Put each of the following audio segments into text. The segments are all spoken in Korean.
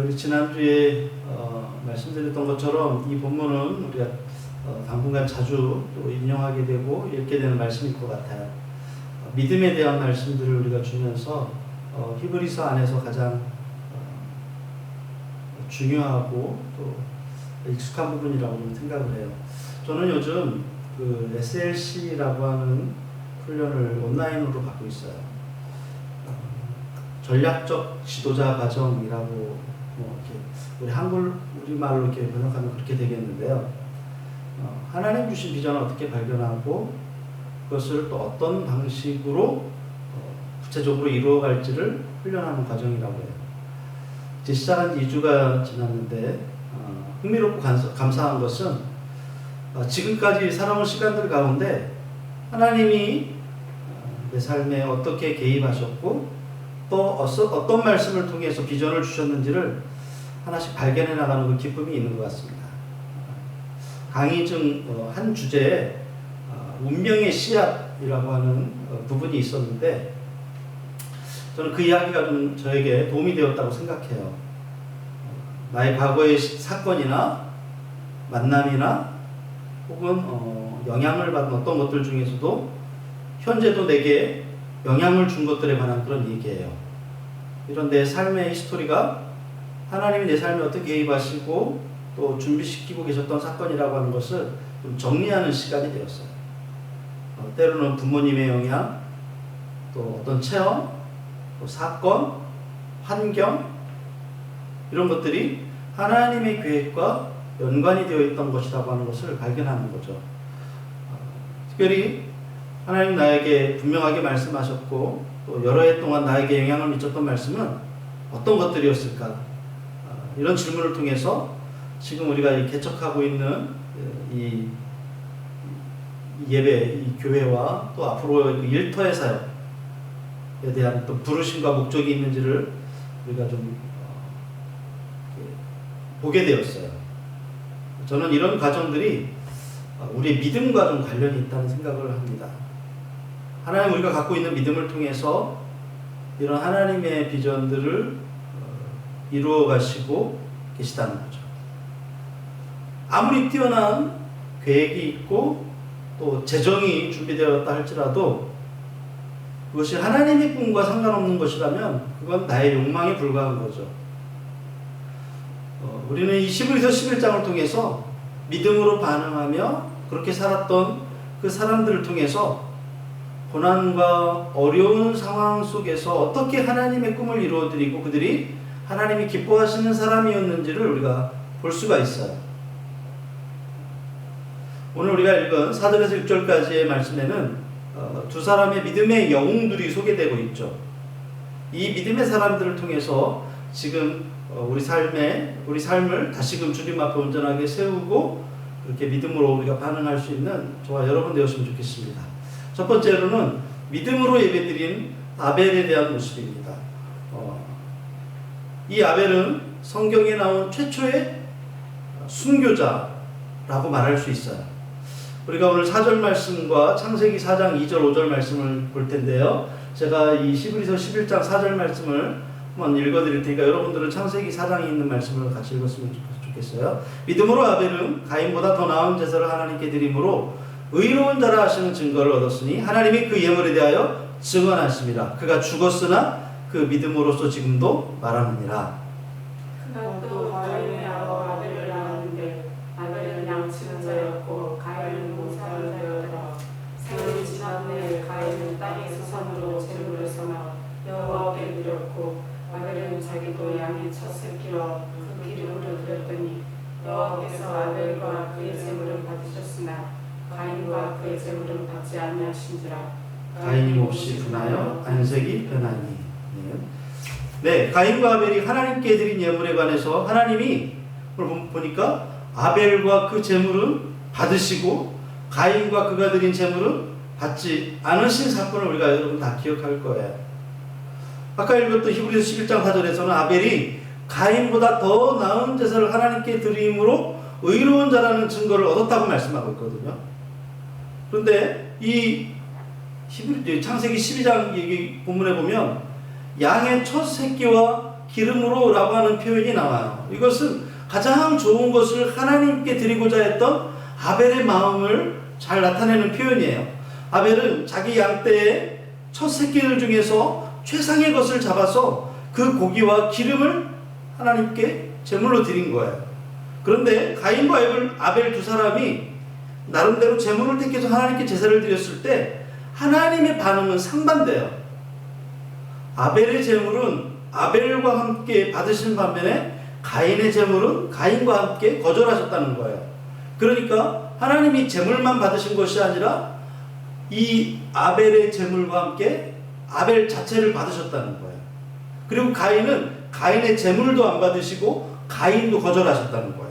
우리 지난주에 말씀드렸던 것처럼 이 본문은 우리가 당분간 자주 또 인용하게 되고 읽게 되는 말씀일 것 같아요. 믿음에 대한 말씀들을 우리가 주면서 히브리서 안에서 가장 중요하고 또 익숙한 부분이라고 생각을 해요. 저는 요즘 그 SLC라고 하는 훈련을 온라인으로 받고 있어요. 전략적 지도자 과정이라고 이렇게 우리말로 이렇게 번역하면 그렇게 되겠는데요. 하나님 주신 비전을 어떻게 발견하고 그것을 또 어떤 방식으로 구체적으로 이루어갈지를 훈련하는 과정이라고 해요. 이제 시작한 지 2주가 지났는데 흥미롭고 감사한 것은 지금까지 살아온 시간들 가운데 하나님이 내 삶에 어떻게 개입하셨고 또 어떤 말씀을 통해서 비전을 주셨는지를 하나씩 발견해 나가는 그 기쁨이 있는 것 같습니다. 강의 중 한 주제에 운명의 씨앗이라고 하는 부분이 있었는데 저는 그 이야기가 좀 저에게 도움이 되었다고 생각해요. 나의 과거의 사건이나 만남이나 혹은 영향을 받은 어떤 것들 중에서도 현재도 내게 영향을 준 것들에 관한 그런 얘기예요. 이런 내 삶의 히스토리가 하나님이 내 삶에 어떻게 개입하시고 또 준비시키고 계셨던 사건이라고 하는 것을 좀 정리하는 시간이 되었어요. 때로는 부모님의 영향, 또 어떤 체험, 또 사건, 환경 이런 것들이 하나님의 계획과 연관이 되어 있던 것이라고 하는 것을 발견하는 거죠. 특별히 하나님 나에게 분명하게 말씀하셨고 또 여러 해 동안 나에게 영향을 미쳤던 말씀은 어떤 것들이었을까? 이런 질문을 통해서 지금 우리가 개척하고 있는 이 예배, 이 교회와 또 앞으로 일터의 사역에 대한 또 부르심과 목적이 있는지를 우리가 좀 보게 되었어요. 저는 이런 과정들이 우리의 믿음과 좀 관련이 있다는 생각을 합니다. 하나님 우리가 갖고 있는 믿음을 통해서 이런 하나님의 비전들을 이루어 가시고 계시다는 거죠. 아무리 뛰어난 계획이 있고 또 재정이 준비되었다 할지라도 그것이 하나님의 꿈과 상관없는 것이라면 그건 나의 욕망에 불과한 거죠. 우리는 이 히브리서 11장을 통해서 믿음으로 반응하며 그렇게 살았던 그 사람들을 통해서 고난과 어려운 상황 속에서 어떻게 하나님의 꿈을 이루어드리고 그들이 하나님이 기뻐하시는 사람이었는지를 우리가 볼 수가 있어요. 오늘 우리가 읽은 4절에서 6절까지의 말씀에는 두 사람의 믿음의 영웅들이 소개되고 있죠. 이 믿음의 사람들을 통해서 지금 우리 삶을 다시금 주님 앞에 온전하게 세우고 그렇게 믿음으로 우리가 반응할 수 있는 저와 여러분 되었으면 좋겠습니다. 첫 번째로는 믿음으로 예배드린 아벨에 대한 모습입니다. 이 아벨은 성경에 나온 최초의 순교자라고 말할 수 있어요. 우리가 오늘 4절 말씀과 창세기 4장 2절 5절 말씀을 볼 텐데요. 제가 이 히브리서 11장 4절 말씀을 한번 읽어드릴 테니까 여러분들은 창세기 4장에 있는 말씀을 같이 읽었으면 좋겠어요. 믿음으로 아벨은 가인보다 더 나은 제사를 하나님께 드림으로 의로운 자라 하시는 증거를 얻었으니 하나님이 그 예물에 대하여 증언하십니다. 그가 죽었으나 그 믿음으로써 지금도 말하느니라. 그가 또 가인의 아버 아벨을 낳았는데 아벨은 양치는 자였고 가인은 목사는 자였더라. 세월이 지난 후에 가인은 땅의 수산으로 제물을 삼아 여호와께 드렸고 아벨은 자기도 양의 첫 새끼와 그 기름으로 드렸더니 여호와께서 아벨과 그의 제물을 받으셨으나 가인과 그의 제물은 받지 아니하신지라. 가인이 몹시 분하여 안색이 변하니. 네, 가인과 아벨이 하나님께 드린 예물에 관해서 하나님이 보니까 아벨과 그 제물은 받으시고 가인과 그가 드린 제물은 받지 않으신 사건을 우리가 여러분 다 기억할 거예요. 아까 읽었던 히브리서 11장 4절에서는 아벨이 가인보다 더 나은 제사를 하나님께 드림으로 의로운 자라는 증거를 얻었다고 말씀하고 있거든요. 그런데 이 창세기 12장 얘기 본문에 보면 양의 첫 새끼와 기름으로라고 하는 표현이 나와요. 이것은 가장 좋은 것을 하나님께 드리고자 했던 아벨의 마음을 잘 나타내는 표현이에요. 아벨은 자기 양떼의 첫 새끼들 중에서 최상의 것을 잡아서 그 고기와 기름을 하나님께 제물로 드린 거예요. 그런데 가인과 아벨 두 사람이 나름대로 제물을 택해서 하나님께 제사를 드렸을 때 하나님의 반응은 상반돼요. 아벨의 제물은 아벨과 함께 받으신 반면에 가인의 제물은 가인과 함께 거절하셨다는 거예요. 그러니까 하나님이 제물만 받으신 것이 아니라 이 아벨의 제물과 함께 아벨 자체를 받으셨다는 거예요. 그리고 가인은 가인의 제물도 안 받으시고 가인도 거절하셨다는 거예요.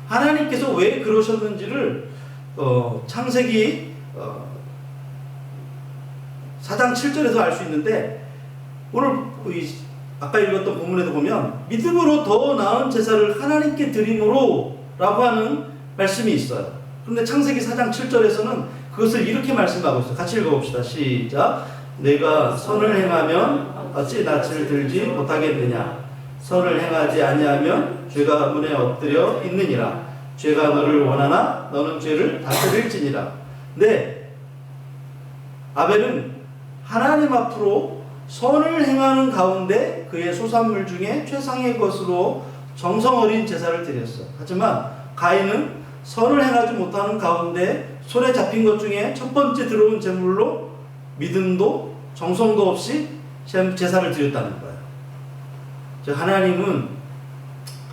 하나님께서 왜 그러셨는지를 창세기 4장 7절에서 알 수 있는데, 오늘 아까 읽었던 본문에도 보면 믿음으로 더 나은 제사를 하나님께 드림으로 라고 하는 말씀이 있어요. 그런데 창세기 4장 7절에서는 그것을 이렇게 말씀하고 있어요. 같이 읽어봅시다. 시작. 내가 선을 행하면 어찌 낯을 들지 못하겠느냐. 선을 행하지 아니하면 죄가 문에 엎드려 있느니라. 죄가 너를 원하나 너는 죄를 다스릴지니라. 네, 아벨은 하나님 앞으로 선을 행하는 가운데 그의 소산물 중에 최상의 것으로 정성 어린 제사를 드렸어. 하지만 가인은 선을 행하지 못하는 가운데 손에 잡힌 것 중에 첫 번째 들어온 제물로 믿음도 정성도 없이 제사를 드렸다는 거예요. 즉 하나님은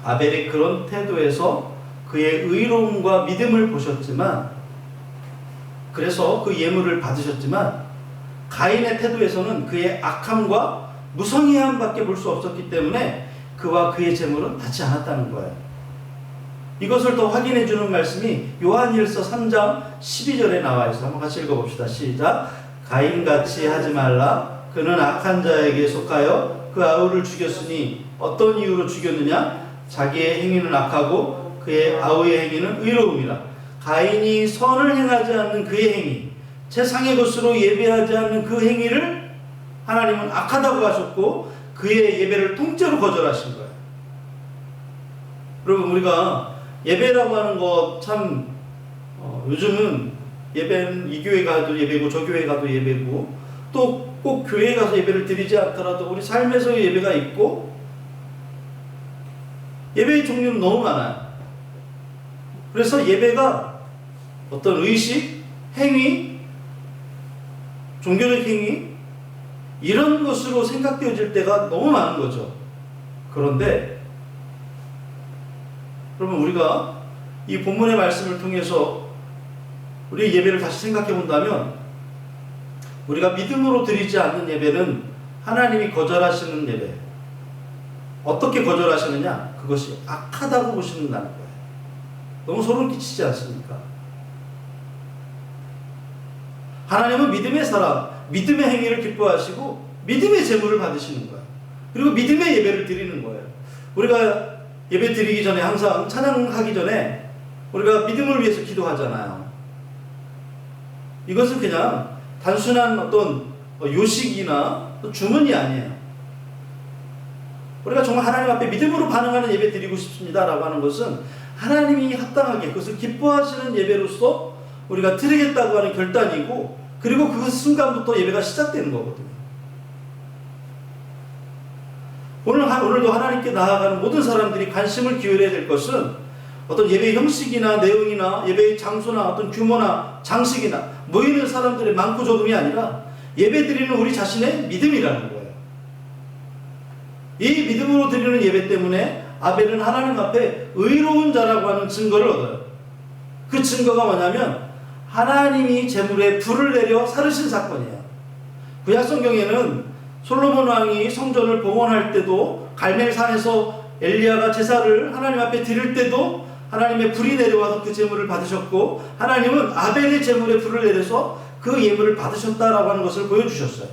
아벨의 그런 태도에서 그의 의로움과 믿음을 보셨지만, 그래서 그 예물을 받으셨지만, 가인의 태도에서는 그의 악함과 무성의함밖에 볼 수 없었기 때문에 그와 그의 제물은 닿지 않았다는 거예요. 이것을 더 확인해 주는 말씀이 요한일서 3장 12절에 나와 있어요. 한번 같이 읽어봅시다. 시작. 가인같이 하지 말라. 그는 악한 자에게 속하여 그 아우를 죽였으니 어떤 이유로 죽였느냐? 자기의 행위는 악하고 그의 아우의 행위는 의로움이라. 가인이 선을 행하지 않는 그의 행위, 세상의 것으로 예배하지 않는 그 행위를 하나님은 악하다고 하셨고 그의 예배를 통째로 거절하신 거예요. 여러분, 우리가 예배라고 하는 거 참 요즘은 예배는 이 교회 가도 예배고 저 교회 가도 예배고, 또 꼭 교회에 가서 예배를 드리지 않더라도 우리 삶에서의 예배가 있고, 예배의 종류는 너무 많아요. 그래서 예배가 어떤 의식, 행위, 종교적 행위, 이런 것으로 생각되어질 때가 너무 많은 거죠. 그런데 여러분, 우리가 이 본문의 말씀을 통해서 우리 예배를 다시 생각해 본다면, 우리가 믿음으로 드리지 않는 예배는 하나님이 거절하시는 예배. 어떻게 거절하시느냐? 그것이 악하다고 보시는다는 거예요. 너무 소름 끼치지 않습니까? 하나님은 믿음의 사람, 믿음의 행위를 기뻐하시고 믿음의 제물을 받으시는 거예요. 그리고 믿음의 예배를 드리는 거예요. 우리가 예배 드리기 전에, 항상 찬양하기 전에 우리가 믿음을 위해서 기도하잖아요. 이것은 그냥 단순한 어떤 요식이나 주문이 아니에요. 우리가 정말 하나님 앞에 믿음으로 반응하는 예배 드리고 싶습니다 라고 하는 것은 하나님이 합당하게 그것을 기뻐하시는 예배로서 우리가 드리겠다고 하는 결단이고, 그리고 그 순간부터 예배가 시작되는 거거든요. 오늘도 하나님께 나아가는 모든 사람들이 관심을 기울여야 될 것은 어떤 예배의 형식이나 내용이나 예배의 장소나 어떤 규모나 장식이나 모이는 사람들의 많고 적음이 아니라 예배드리는 우리 자신의 믿음이라는 거예요. 이 믿음으로 드리는 예배 때문에 아벨은 하나님 앞에 의로운 자라고 하는 증거를 얻어요. 그 증거가 뭐냐면 하나님이 제물에 불을 내려 사르신 사건이에요. 구약성경에는 솔로몬 왕이 성전을 봉헌할 때도, 갈멜산에서 엘리야가 제사를 하나님 앞에 드릴 때도 하나님의 불이 내려와서 그 제물을 받으셨고, 하나님은 아벨의 제물에 불을 내려서 그 예물을 받으셨다라고 하는 것을 보여주셨어요.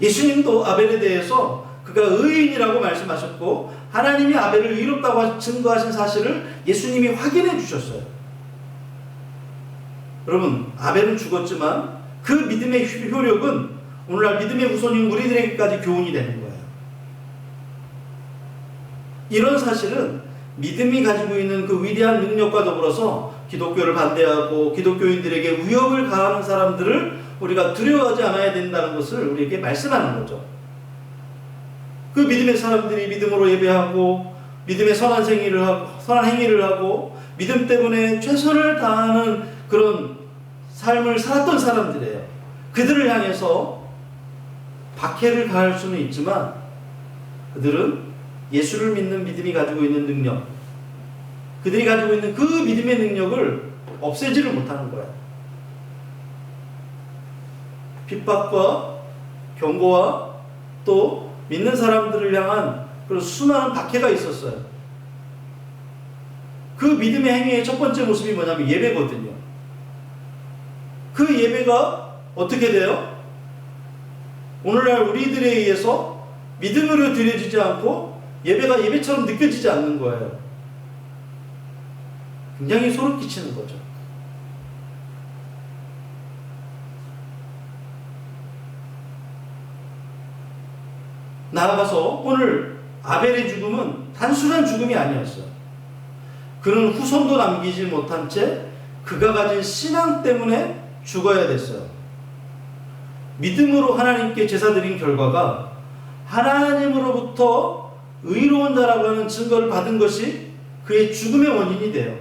예수님도 아벨에 대해서 그가 의인이라고 말씀하셨고, 하나님이 아벨을 의롭다고 증거하신 사실을 예수님이 확인해 주셨어요. 여러분, 아벨은 죽었지만 그 믿음의 효력은 오늘날 믿음의 후손인 우리들에게까지 교훈이 되는 거예요. 이런 사실은 믿음이 가지고 있는 그 위대한 능력과 더불어서 기독교를 반대하고 기독교인들에게 위협을 가하는 사람들을 우리가 두려워하지 않아야 된다는 것을 우리에게 말씀하는 거죠. 그 믿음의 사람들이 믿음으로 예배하고 믿음의 선한 행위를 하고 믿음 때문에 최선을 다하는 그런 삶을 살았던 사람들이에요. 그들을 향해서 박해를 가할 수는 있지만 그들은 예수를 믿는 믿음이 가지고 있는 능력, 그들이 가지고 있는 그 믿음의 능력을 없애지를 못하는 거예요. 핍박과 경고와 또 믿는 사람들을 향한 그런 수많은 박해가 있었어요. 그 믿음의 행위의 첫 번째 모습이 뭐냐면 예배거든요. 그 예배가 어떻게 돼요? 오늘날 우리들에 의해서 믿음으로 드려지지 않고 예배가 예배처럼 느껴지지 않는 거예요. 굉장히 소름 끼치는 거죠. 나아가서 오늘 아벨의 죽음은 단순한 죽음이 아니었어요. 그는 후손도 남기지 못한 채 그가 가진 신앙 때문에 죽어야 됐어요. 믿음으로 하나님께 제사 드린 결과가 하나님으로부터 의로운 자라고 하는 증거를 받은 것이 그의 죽음의 원인이 돼요.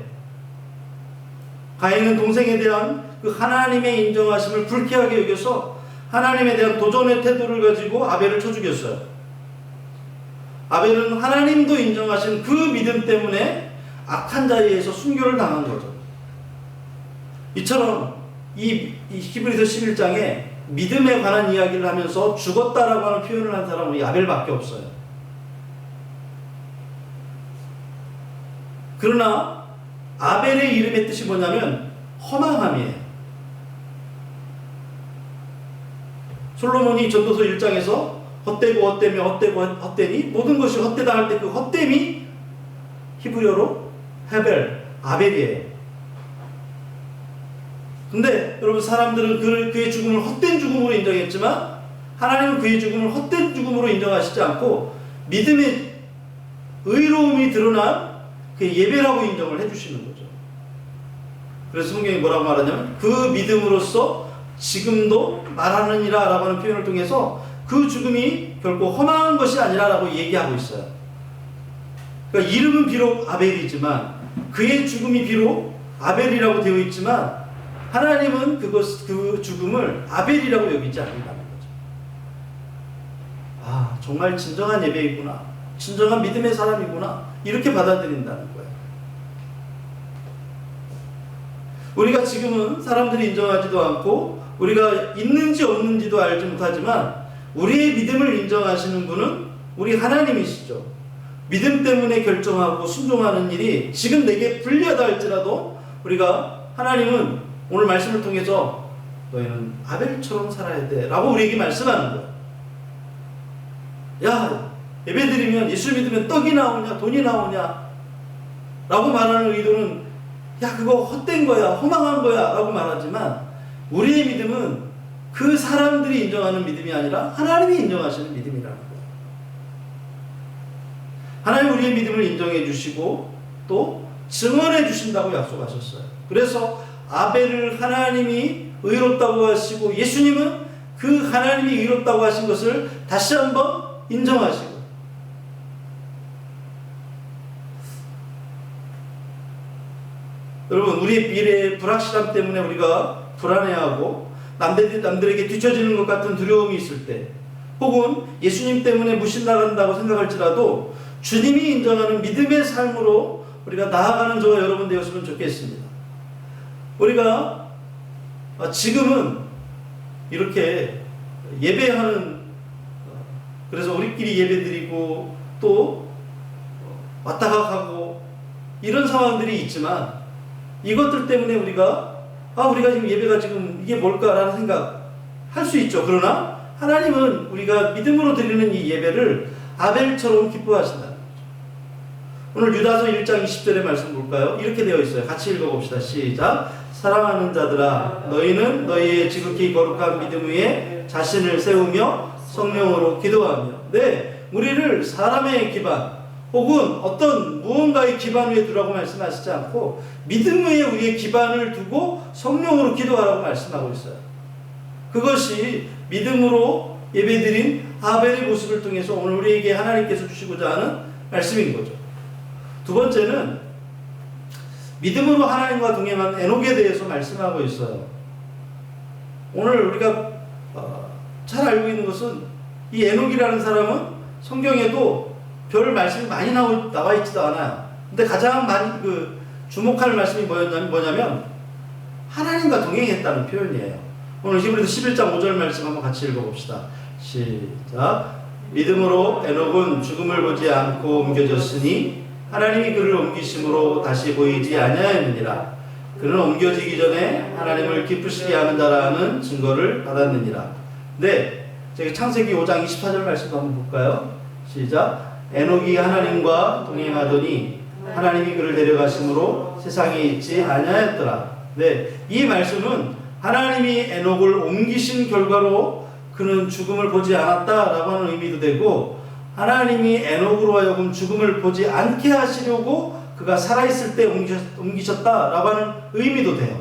가인은 동생에 대한 그 하나님의 인정하심을 불쾌하게 여겨서 하나님에 대한 도전의 태도를 가지고 아벨을 쳐 죽였어요. 아벨은 하나님도 인정하신 그 믿음 때문에 악한 자에 의해서 순교를 당한 거죠. 이처럼 이 히브리서 11장에 믿음에 관한 이야기를 하면서 죽었다라고 하는 표현을 한 사람은 이 아벨밖에 없어요. 그러나 아벨의 이름의 뜻이 뭐냐면 허망함이에요. 솔로몬이 전도서 1장에서 헛되고 헛되며 헛되고 헛되니 모든 것이 헛되다 할 때 그 헛됨이 히브리어로 헤벨, 아벨이에요. 근데 여러분 사람들은 그의 죽음을 헛된 죽음으로 인정했지만 하나님은 그의 죽음을 헛된 죽음으로 인정하시지 않고 믿음의 의로움이 드러난 그 예배라고 인정을 해주시는 거죠. 그래서 성경이 뭐라고 말하냐면 그 믿음으로써 지금도 말하느니라 라고 하는 표현을 통해서 그 죽음이 결코 허망한 것이 아니라 라고 얘기하고 있어요. 그러니까 이름은 비록 아벨이지만 그의 죽음이 비록 아벨이라고 되어 있지만 하나님은 그 죽음을 아벨이라고 여기지 않는다는 거죠. 아, 정말 진정한 예배이구나. 진정한 믿음의 사람이구나. 이렇게 받아들인다는 거예요. 우리가 지금은 사람들이 인정하지도 않고 우리가 있는지 없는지도 알지 못하지만 우리의 믿음을 인정하시는 분은 우리 하나님이시죠. 믿음 때문에 결정하고 순종하는 일이 지금 내게 불리하다 할지라도 우리가 하나님은 오늘 말씀을 통해서 너희는 아벨처럼 살아야 돼 라고 우리에게 말씀하는 거예요. 야, 예배드리면 예수 믿으면 떡이 나오냐 돈이 나오냐 라고 말하는 의도는 야 그거 헛된 거야 허망한 거야 라고 말하지만 우리의 믿음은 그 사람들이 인정하는 믿음이 아니라 하나님이 인정하시는 믿음이라는 거예요. 하나님 우리의 믿음을 인정해 주시고 또 증언해 주신다고 약속하셨어요. 그래서 아벨을 하나님이 의롭다고 하시고 예수님은 그 하나님이 의롭다고 하신 것을 다시 한번 인정하시고 여러분 우리의 미래의 불확실함 때문에 우리가 불안해하고 남들에게 뒤처지는 것 같은 두려움이 있을 때 혹은 예수님 때문에 무신나간다고 생각할지라도 주님이 인정하는 믿음의 삶으로 우리가 나아가는 저와 여러분 되었으면 좋겠습니다. 우리가 지금은 이렇게 예배하는 그래서 우리끼리 예배드리고 또 왔다가 가고 이런 상황들이 있지만 이것들 때문에 우리가 지금 예배가 지금 이게 뭘까라는 생각 할 수 있죠. 그러나 하나님은 우리가 믿음으로 드리는 이 예배를 아벨처럼 기뻐하신다는 거죠. 오늘 유다서 1장 20절의 말씀 볼까요? 이렇게 되어 있어요. 같이 읽어봅시다. 시작. 사랑하는 자들아 너희는 너희의 지극히 거룩한 믿음 위에 자신을 세우며 성령으로 기도하며 네 우리를 사람의 기반 혹은 어떤 무언가의 기반 위에 두라고 말씀하시지 않고 믿음 위에 우리의 기반을 두고 성령으로 기도하라고 말씀하고 있어요. 그것이 믿음으로 예배드린 아벨의 모습을 통해서 오늘 우리에게 하나님께서 주시고자 하는 말씀인 거죠. 두 번째는 믿음으로 하나님과 동행한 에녹에 대해서 말씀하고 있어요. 오늘 우리가 잘 알고 있는 것은 이 에녹이라는 사람은 성경에도 별 말씀이 많이 나와 있지도 않아요. 근데 가장 많이 주목할 말씀이 뭐냐면 하나님과 동행했다는 표현이에요. 오늘 히브리서 11장 5절 말씀 한번 같이 읽어봅시다. 시작. 믿음으로 에녹은 죽음을 보지 않고 옮겨졌으니 하나님이 그를 옮기심으로 다시 보이지 아니하였느니라. 그는 옮겨지기 전에 하나님을 기쁘시게 하는 자라는 증거를 받았느니라. 네, 저기 창세기 5장 24절 말씀 한번 볼까요? 시작. 에녹이 하나님과 동행하더니 하나님이 그를 데려가심으로 세상에 있지 아니하였더라. 네, 이 말씀은 하나님이 에녹을 옮기신 결과로 그는 죽음을 보지 않았다라고 하는 의미도 되고, 하나님이 에녹으로 하여금 죽음을 보지 않게 하시려고 그가 살아있을 때 옮기셨다라고 하는 의미도 돼요.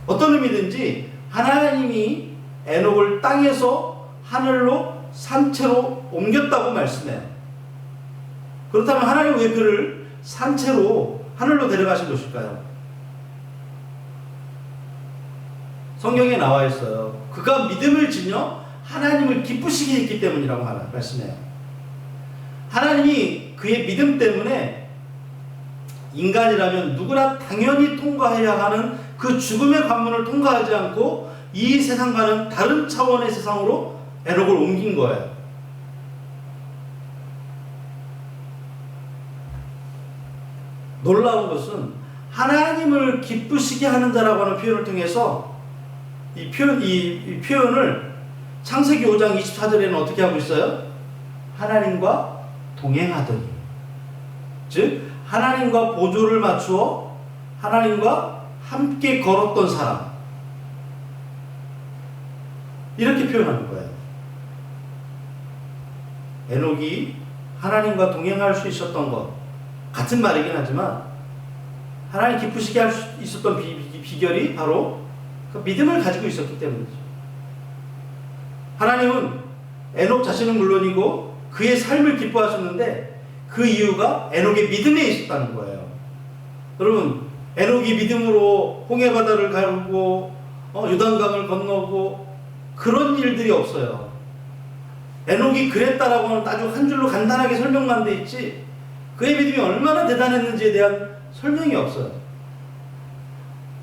어떤 의미든지 하나님이 에녹을 땅에서 하늘로 산채로 옮겼다고 말씀해요. 그렇다면 하나님 왜 그를 산채로 하늘로 데려가신 것일까요? 성경에 나와 있어요. 그가 믿음을 지녀 하나님을 기쁘시게 했기 때문이라고 말씀해요. 하나님이 그의 믿음 때문에 인간이라면 누구나 당연히 통과해야 하는 그 죽음의 관문을 통과하지 않고 이 세상과는 다른 차원의 세상으로 에녹을 옮긴 거예요. 놀라운 것은 하나님을 기쁘시게 하는 자라고 하는 표현을 통해서 이 표현을 창세기 5장 24절에는 어떻게 하고 있어요? 하나님과 동행하더니, 즉 하나님과 보조를 맞추어 하나님과 함께 걸었던 사람, 이렇게 표현하는 거예요. 에녹이 하나님과 동행할 수 있었던 것, 같은 말이긴 하지만 하나님 기쁘시게 할 수 있었던 비결이 바로 그 믿음을 가지고 있었기 때문이죠. 하나님은 에녹 자신은 물론이고 그의 삶을 기뻐하셨는데 그 이유가 에녹의 믿음에 있었다는 거예요. 여러분, 에녹이 믿음으로 홍해바다를 가르고 요단강을 건너고 그런 일들이 없어요. 에녹이 그랬다라고 하는 아주 한 줄로 간단하게 설명만 돼 있지 그의 믿음이 얼마나 대단했는지에 대한 설명이 없어요.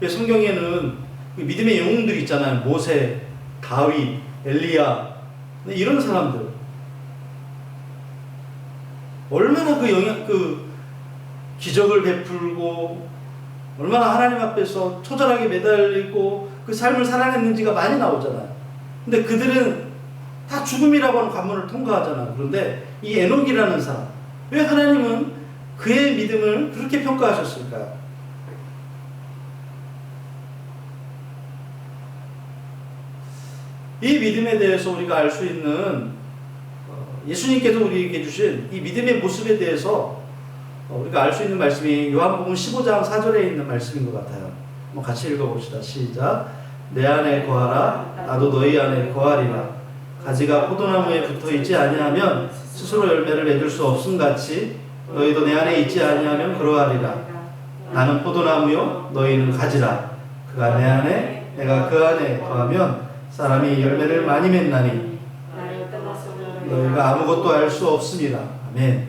성경에는 믿음의 영웅들이 있잖아요. 모세, 다윗, 엘리야, 이런 사람들 얼마나 그 기적을 베풀고 얼마나 하나님 앞에서 처절하게 매달리고 그 삶을 살아냈는지가 많이 나오잖아요. 근데 그들은 다 죽음이라고 하는 관문을 통과하잖아요. 그런데 이 에녹이라는 사람, 왜 하나님은 그의 믿음을 그렇게 평가하셨을까요? 이 믿음에 대해서 우리가 알 수 있는 예수님께서 우리에게 주신 이 믿음의 모습에 대해서 우리가 알 수 있는 말씀이 요한복음 15장 4절에 있는 말씀인 것 같아요. 한번 같이 읽어봅시다. 시작. 내 안에 거하라 나도 너희 안에 거하리라. 가지가 포도나무에 붙어있지 아니하면 스스로 열매를 맺을 수 없음같이 너희도 내 안에 있지 아니하면 그러하리라. 나는 포도나무요 너희는 가지라. 그가 내 안에 내가 그 안에 거하면 사람이 열매를 많이 맺나니 너희가 아무것도 알 수 없습니다. 아멘.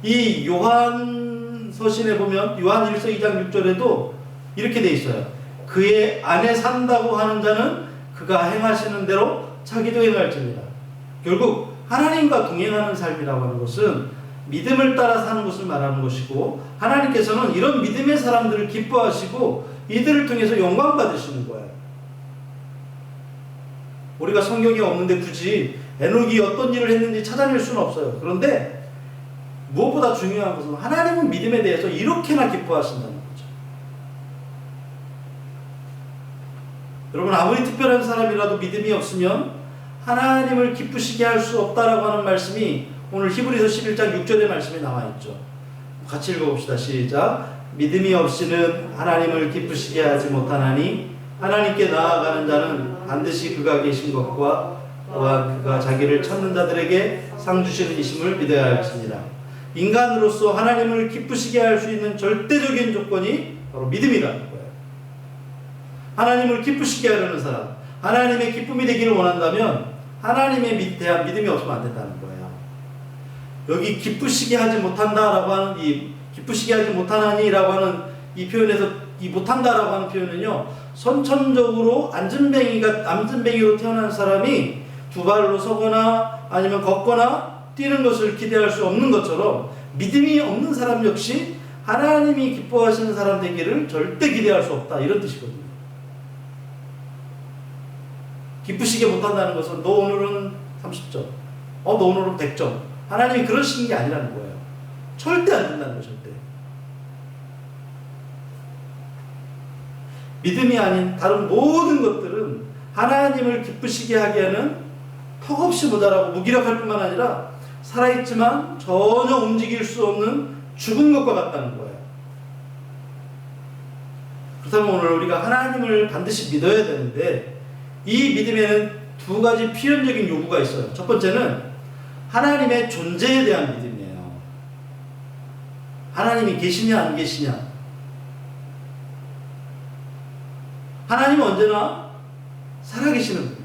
이 요한 서신에 보면 요한 1서 2장 6절에도 이렇게 돼 있어요. 그의 안에 산다고 하는 자는 그가 행하시는 대로 자기도 행할지니라. 결국 하나님과 동행하는 삶이라고 하는 것은 믿음을 따라 사는 것을 말하는 것이고, 하나님께서는 이런 믿음의 사람들을 기뻐하시고 이들을 통해서 영광 받으시는 거예요. 우리가 성경에 없는데 굳이 에녹이 어떤 일을 했는지 찾아낼 수는 없어요. 그런데 무엇보다 중요한 것은 하나님은 믿음에 대해서 이렇게나 기뻐하신다는 거죠. 여러분, 아무리 특별한 사람이라도 믿음이 없으면 하나님을 기쁘시게 할 수 없다라고 하는 말씀이 오늘 히브리서 11장 6절의 말씀에 나와 있죠. 같이 읽어봅시다. 시작. 믿음이 없이는 하나님을 기쁘시게 하지 못하나니 하나님께 나아가는 자는 반드시 그가 계신 것과 또한 그가 자기를 찾는 자들에게 상 주시는 이심을 믿어야 할지니라. 인간으로서 하나님을 기쁘시게 할 수 있는 절대적인 조건이 바로 믿음이라는 거예요. 하나님을 기쁘시게 하려는 사람, 하나님의 기쁨이 되기를 원한다면 하나님에 대한 믿음이 없으면 안 된다는 거예요. 여기 기쁘시게 하지 못한다라고 하는 기쁘시게 하지 못하나니라고 하는 이 표현에서 이 못한다라고 하는 표현은요, 선천적으로 안전뱅이로 태어난 사람이 두 발로 서거나 아니면 걷거나 뛰는 것을 기대할 수 없는 것처럼 믿음이 없는 사람 역시 하나님이 기뻐하시는 사람 되기를 절대 기대할 수 없다, 이런 뜻이거든요. 기쁘시게 못한다는 것은 너 오늘은 30점, 너 오늘은 100점, 하나님이 그러시는 게 아니라는 거예요. 절대 안 된다는 거예요. 절대. 믿음이 아닌 다른 모든 것들은 하나님을 기쁘시게 하게 하는 턱없이 모자라고 무기력할 뿐만 아니라 살아있지만 전혀 움직일 수 없는 죽은 것과 같다는 거예요. 그렇다면 오늘 우리가 하나님을 반드시 믿어야 되는데 이 믿음에는 두 가지 필연적인 요구가 있어요. 첫 번째는 하나님의 존재에 대한 믿음이에요. 하나님이 계시냐 안 계시냐. 하나님은 언제나 살아계시는 분입니다.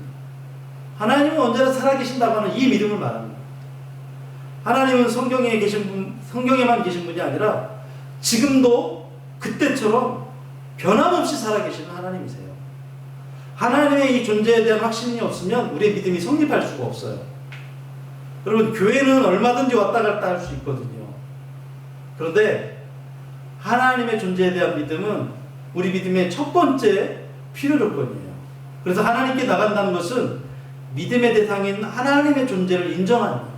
하나님은 언제나 살아계신다고 하는 이 믿음을 말합니다. 하나님은 성경에만 계신 분이 아니라 지금도 그때처럼 변함없이 살아계시는 하나님이세요. 하나님의 이 존재에 대한 확신이 없으면 우리의 믿음이 성립할 수가 없어요. 여러분, 교회는 얼마든지 왔다 갔다 할 수 있거든요. 그런데 하나님의 존재에 대한 믿음은 우리 믿음의 첫 번째 필요 조건이에요. 그래서 하나님께 나간다는 것은 믿음의 대상인 하나님의 존재를 인정하는 거예요.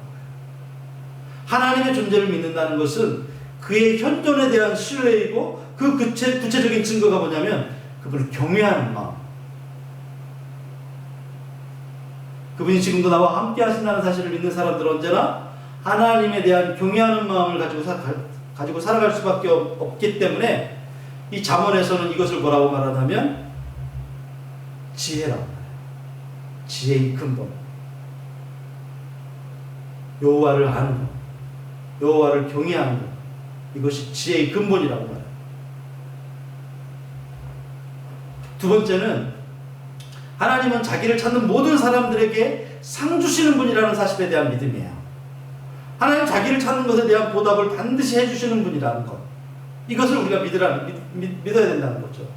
하나님의 존재를 믿는다는 것은 그의 현존에 대한 신뢰이고 그 구체적인 증거가 뭐냐면 그분을 경외하는 마음. 그분이 지금도 나와 함께 하신다는 사실을 믿는 사람들은 언제나 하나님에 대한 경외하는 마음을 가지고 살아갈 수밖에 없기 때문에 이 잠언에서는 이것을 뭐라고 말하냐면 지혜라고 말해요. 지혜의 근본. 여호와를 아는 것, 여호와를 경외하는 것, 이것이 지혜의 근본이라고 말해요. 두 번째는 하나님은 자기를 찾는 모든 사람들에게 상 주시는 분이라는 사실에 대한 믿음이에요. 하나님 자기를 찾는 것에 대한 보답을 반드시 해주시는 분이라는 것, 이것을 우리가 믿어야 된다는 거죠.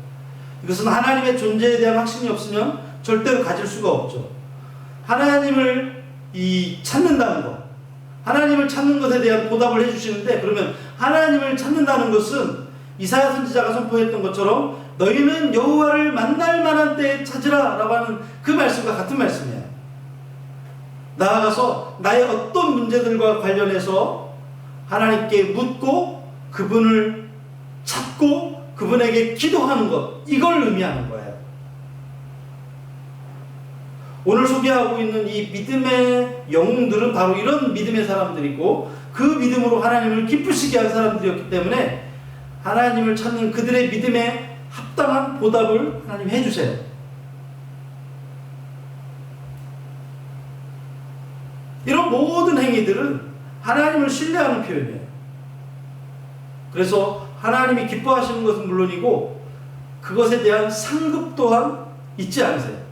이것은 하나님의 존재에 대한 확신이 없으면 절대로 가질 수가 없죠. 하나님을 찾는다는 것, 하나님을 찾는 것에 대한 보답을 해주시는데, 그러면 하나님을 찾는다는 것은 이사야 선지자가 선포했던 것처럼 너희는 여호와를 만날 만한 때에 찾으라 라고 하는 그 말씀과 같은 말씀이에요. 나아가서 나의 어떤 문제들과 관련해서 하나님께 묻고 그분을 찾고 그분에게 기도하는 것, 이걸 의미하는 거예요. 오늘 소개하고 있는 이 믿음의 영웅들은 바로 이런 믿음의 사람들이고 그 믿음으로 하나님을 기쁘시게 한 사람들이었기 때문에 하나님을 찾는 그들의 믿음에 합당한 보답을 하나님 해주세요. 이런 모든 행위들은 하나님을 신뢰하는 표현이에요. 그래서 하나님이 기뻐하시는 것은 물론이고 그것에 대한 상급 또한 잊지 않으세요.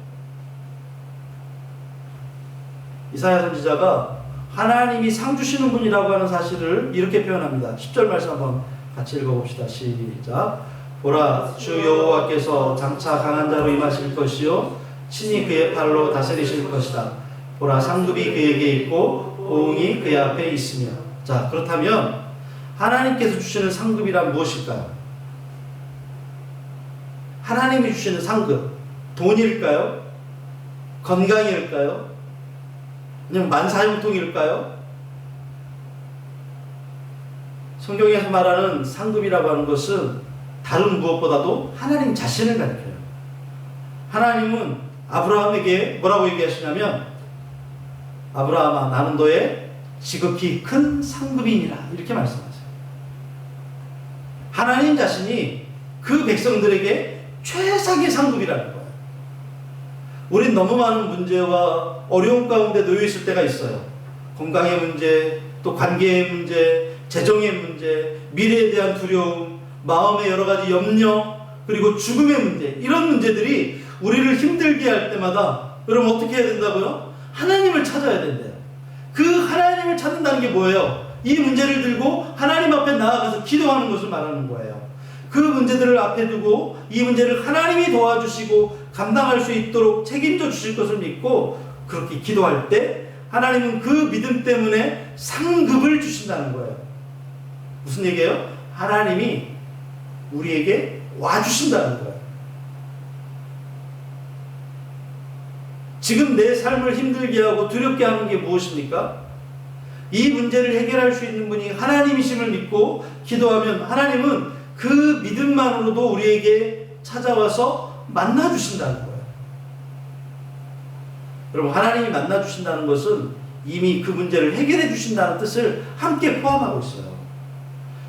이사야 선지자가 하나님이 상 주시는 분이라고 하는 사실을 이렇게 표현합니다. 10절 말씀 한번 같이 읽어봅시다. 시작. 보라, 주 여호와께서 장차 강한 자로 임하실 것이요 친히 그의 팔로 다스리실 것이다. 보라, 상급이 그에게 있고 보응이 그의 앞에 있으며. 자, 그렇다면 하나님께서 주시는 상급이란 무엇일까요? 하나님이 주시는 상급, 돈일까요? 건강일까요? 아니면 만사형통일까요? 성경에서 말하는 상급이라고 하는 것은 다른 무엇보다도 하나님 자신을 가리켜요. 하나님은 아브라함에게 뭐라고 얘기하시냐면 아브라함아 나는 너의 지극히 큰 상급이니라 이렇게 말씀하세요. 하나님 자신이 그 백성들에게 최상의 상급이라는 거예요. 우린 너무 많은 문제와 어려움 가운데 놓여 있을 때가 있어요. 건강의 문제, 또 관계의 문제, 재정의 문제, 미래에 대한 두려움, 마음의 여러 가지 염려, 그리고 죽음의 문제, 이런 문제들이 우리를 힘들게 할 때마다 여러분 어떻게 해야 된다고요? 하나님을 찾아야 된대요. 그 하나님을 찾는다는 게 뭐예요? 이 문제를 들고 하나님 앞에 나아가서 기도하는 것을 말하는 거예요. 그 문제들을 앞에 두고 이 문제를 하나님이 도와주시고 감당할 수 있도록 책임져 주실 것을 믿고 그렇게 기도할 때 하나님은 그 믿음 때문에 상급을 주신다는 거예요. 무슨 얘기예요? 하나님이 우리에게 와주신다는 거예요. 지금 내 삶을 힘들게 하고 두렵게 하는 게 무엇입니까? 이 문제를 해결할 수 있는 분이 하나님이심을 믿고 기도하면 하나님은 그 믿음만으로도 우리에게 찾아와서 만나주신다는 거예요. 여러분, 하나님이 만나주신다는 것은 이미 그 문제를 해결해 주신다는 뜻을 함께 포함하고 있어요.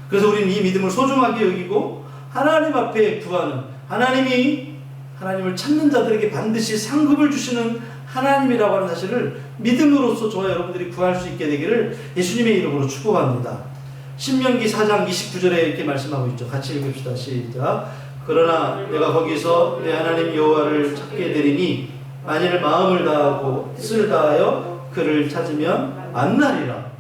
그래서 우리는 이 믿음을 소중하게 여기고 하나님 앞에 구하는, 하나님을 찾는 자들에게 반드시 상급을 주시는 하나님이라고 하는 사실을 믿음으로써 저와 여러분들이 구할 수 있게 되기를 예수님의 이름으로 축복합니다. 신명기 4장 29절에 이렇게 말씀하고 있죠. 같이 읽읍시다. 시작. 그러나 내가 거기서 내 하나님 여호와를 찾게 되리니 만일 마음을 다하고 뜻을 다하여 그를 찾으면 만나리라.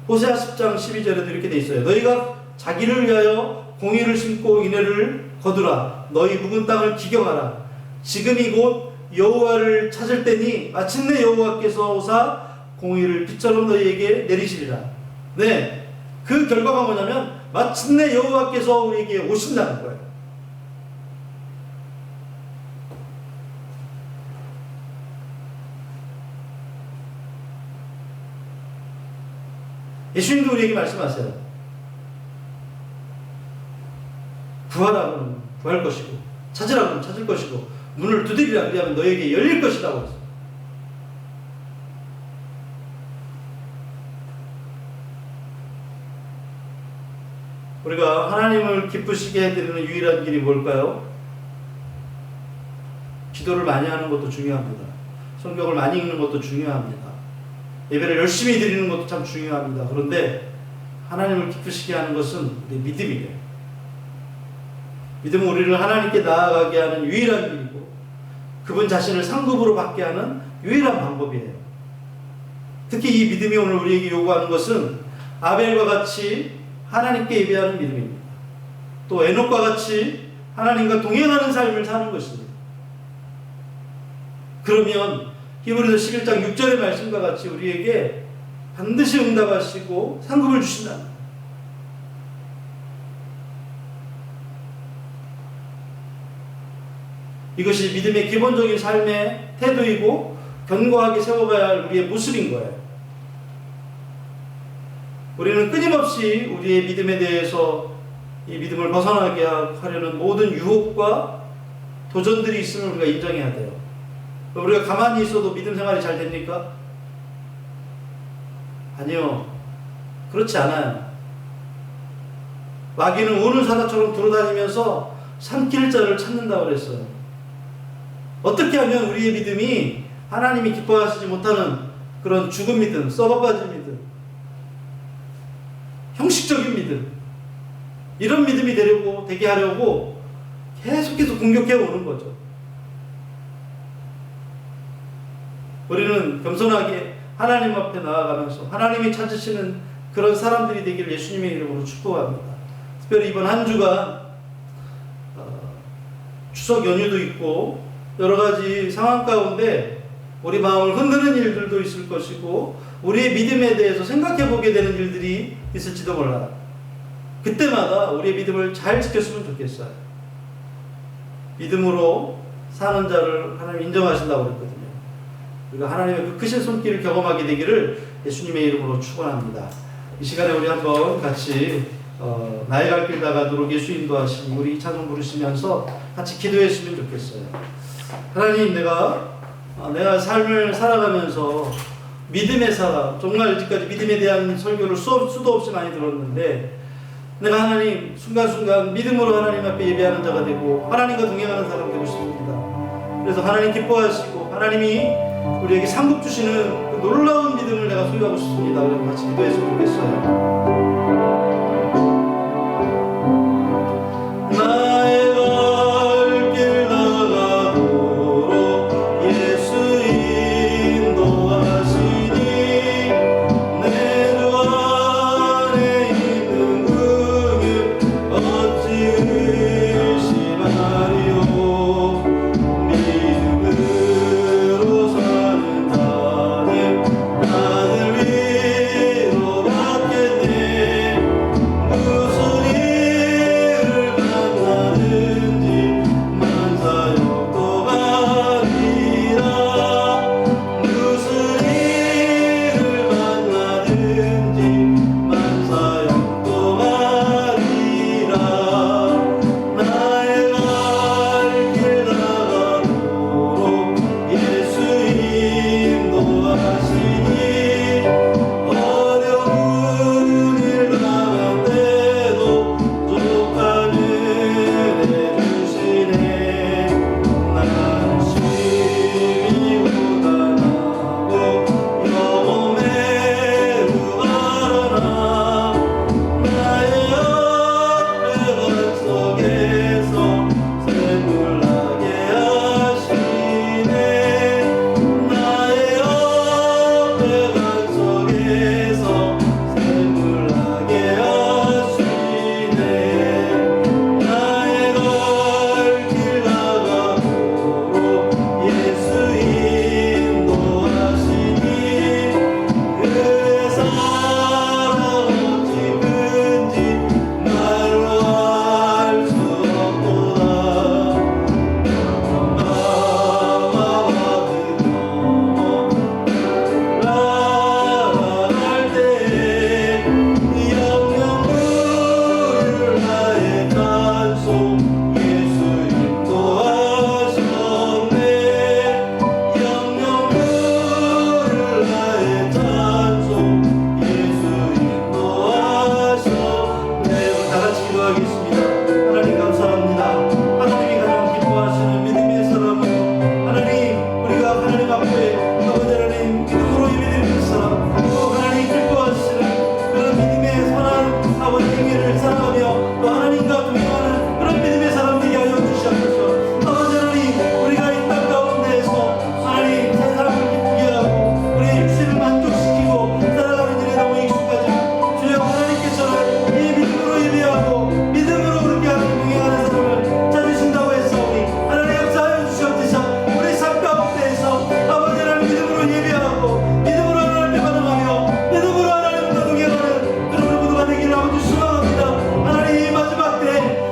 호세아 10장 12절에도 이렇게 돼 있어요. 너희가 자기를 위하여 공의를 심고 인애를 거두라. 너희 묵은 땅을 기경하라. 지금이 곧 여호와를 찾을 때니 마침내 여호와께서 오사 공의를 빛처럼 너희에게 내리시리라. 네, 그 결과가 뭐냐면 마침내 여호와께서 우리에게 오신다는 거예요. 예수님도 우리에게 말씀하세요. 구하라고는 구할 것이고 찾으라고는 찾을 것이고 문을 두드리라 그리하면 너에게 열릴 것이라고 했어요. 우리가 하나님을 기쁘시게 해드리는 유일한 길이 뭘까요? 기도를 많이 하는 것도 중요합니다. 성경을 많이 읽는 것도 중요합니다. 예배를 열심히 드리는 것도 참 중요합니다. 그런데 하나님을 기쁘시게 하는 것은 우리 믿음이에요. 믿음은 우리를 하나님께 나아가게 하는 유일한 길이고 그분 자신을 상급으로 받게 하는 유일한 방법이에요. 특히 이 믿음이 오늘 우리에게 요구하는 것은 아벨과 같이 하나님께 예배하는 믿음입니다. 또 에녹과 같이 하나님과 동행하는 삶을 사는 것입니다. 그러면 히브리서 11장 6절의 말씀과 같이 우리에게 반드시 응답하시고 상급을 주신다. 이것이 믿음의 기본적인 삶의 태도이고 견고하게 세워가야 할 우리의 모습인 거예요. 우리는 끊임없이 우리의 믿음에 대해서 이 믿음을 벗어나게 하려는 모든 유혹과 도전들이 있음을 우리가 인정해야 돼요. 우리가 가만히 있어도 믿음 생활이 잘 됩니까? 아니요. 그렇지 않아요. 마귀는 우는 사자처럼 돌아다니면서 삼킬 자를 찾는다고 그랬어요. 어떻게 하면 우리의 믿음이 하나님이 기뻐하시지 못하는 그런 죽은 믿음, 썩어빠진 믿음, 형식적인 믿음, 이런 믿음이 되게 하려고 계속해서 공격해 오는 거죠. 우리는 겸손하게 하나님 앞에 나아가면서 하나님이 찾으시는 그런 사람들이 되기를 예수님의 이름으로 축복합니다. 특별히 이번 한 주간 추석 연휴도 있고 여러 가지 상황 가운데 우리 마음을 흔드는 일들도 있을 것이고 우리의 믿음에 대해서 생각해 보게 되는 일들이 있을지도 몰라요. 그때마다 우리의 믿음을 잘 지켰으면 좋겠어요. 믿음으로 사는 자를 하나님 인정하신다고 그랬거든요. 우리가 하나님의 그 크신 손길을 경험하게 되기를 예수님의 이름으로 축원합니다. 이 시간에 우리 한번 같이 나의 갈 길 나가도록 예수 인도하시니 우리 이 찬송 부르시면서 같이 기도했으면 좋겠어요. 하나님, 내가 내가 삶을 살아가면서 믿음의 사람, 정말 지금까지 믿음에 대한 설교를 수도 없이 많이 들었는데 내가 하나님 순간순간 믿음으로 하나님 앞에 예배하는 자가 되고 하나님과 동행하는 사람 되고 싶습니다. 그래서 하나님 기뻐하시고 하나님이 우리에게 상급 주시는 그 놀라운 믿음을 내가 소유하고 싶습니다. 그래서 같이 기도했으면 좋겠어요. 나의 갈 길 나가도록 예수 인도하시니 내 주 안에 있는 그길 어찌 의심하리요. 믿음으로 사는 자는 하늘 위로 받겠네. 무슨 일을 만나든지 만사역도 가리라. 무슨 일을 만나든지 만사역도 가리라. 나의 갈 길 나가도록 예수 인도하시니 어려운 일 당할 때도 족하는 해주시네. 나는 심히 고단하고 영혼 매우 가라나. 나의 옆에 간 속에서 샘물 나게 하시네. 나의 옆에 간 속에서 샘물 나게 하시네. 나의 갈 길 나가도록 예수 인도하시니 그 사랑 어찌 큰지 말로 알 수 없도다. 마마와 나갈 때 영영 부를 나의 찬송 예수 인도하셨네. 영영 부를 나의 찬송 예수 인도하셨네. 다같이 기도하겠습니다. 하나님 감사합니다. 하나님이 가장 기뻐하시는 믿음의 사람은 하나님, 우리가 하나님 앞에 아버지 하나님 믿음으로 예배드리는 사람, 또 하나님 기뻐하시는 그런 믿음의 선한 아버지 행위를 살아가며 또 하나님과 동행하는 그런 믿음의 사람 되게 하여 주시옵소서. 아버지 하나님, 우리가 이 땅 가운데에서 하나님 세상을 기쁘게 하고 우리의 육신을 만족시키고 살아가는 일에 너무 익숙하지만 주여 하나님께서는 이 믿음으로 예배하고 믿음으로 그렇게 하는 동행하는 사람을 찾으신다고 했사오니 하나님 역사하여 주시옵소서. 우리 삶 가운데에서 아버지 하나님 믿음으로 예배하고 믿음으로 하나님께 반응하며 믿음으로 하나님과 동행하는 그런 우리 모두가 되기를 아버지 소망합니다. 하나님 이 마지막 때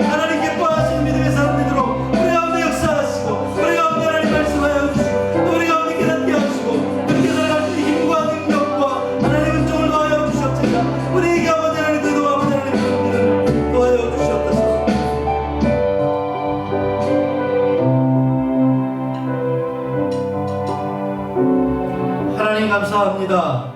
하나님 기뻐하시는 믿음의 사람 되도록 우리 가운데 역사하시고 우리 가운데 하나님 말씀하여 주시고 또 우리 가운데 깨닫게 하시고 그렇게 살아갈 때 힘과 능력과 하나님 은총을 더하여 주시옵소서. 우리에게 아버지 하나님 그도 아버지 하나님 믿음을 더하여 주시옵소서. 하나님 감사합니다.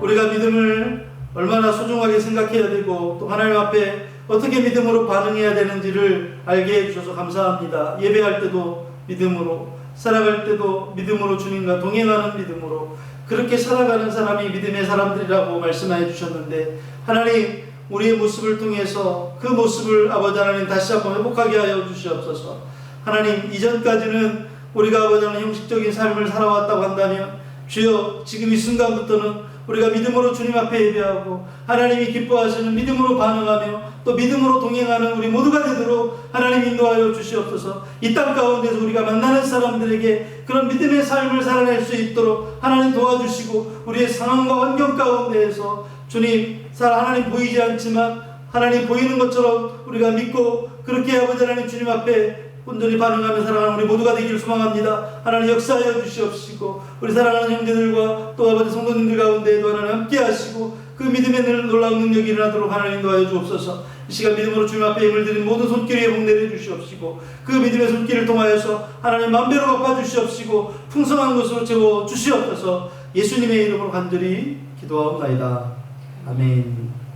우리가 믿음을 얼마나 소중하게 생각해야 되고 또 하나님 앞에 어떻게 믿음으로 반응해야 되는지를 알게 해주셔서 감사합니다. 예배할 때도 믿음으로, 살아갈 때도 믿음으로, 주님과 동행하는 믿음으로 그렇게 살아가는 사람이 믿음의 사람들이라고 말씀해 주셨는데 하나님, 우리의 모습을 통해서 그 모습을 아버지 하나님 다시 한번 회복하게 하여 주시옵소서. 하나님, 이전까지는 우리가 아버지 하나님 형식적인 삶을 살아왔다고 한다면 주여 지금 이 순간부터는 우리가 믿음으로 주님 앞에 예배하고 하나님이 기뻐하시는 믿음으로 반응하며 또 믿음으로 동행하는 우리 모두가 되도록 하나님 인도하여 주시옵소서. 이 땅 가운데서 우리가 만나는 사람들에게 그런 믿음의 삶을 살아낼 수 있도록 하나님 도와주시고 우리의 상황과 환경 가운데에서 주님, 하나님 보이지 않지만 하나님 보이는 것처럼 우리가 믿고 그렇게 아버지 하나님 주님 앞에 온전히 반응하며 살아가는 우리 모두가 되기를 소망합니다. 하나님 역사하여 주시옵시고 우리 사랑하는 형제들과 또 아버지 성도님들 가운데에도 하나님 함께 하시고 그 믿음의 놀라운 능력이 일어나도록 하나님 도와여 주옵소서. 이 시간 믿음으로 주님 앞에 힘을 드린 모든 손길에 복 내려 주시옵시고 그 믿음의 손길을 통하여서 하나님 만배로 갚아 주시옵시고 풍성한 것으로 채워 주시옵소서. 예수님의 이름으로 간절히 기도하옵나이다. 아멘.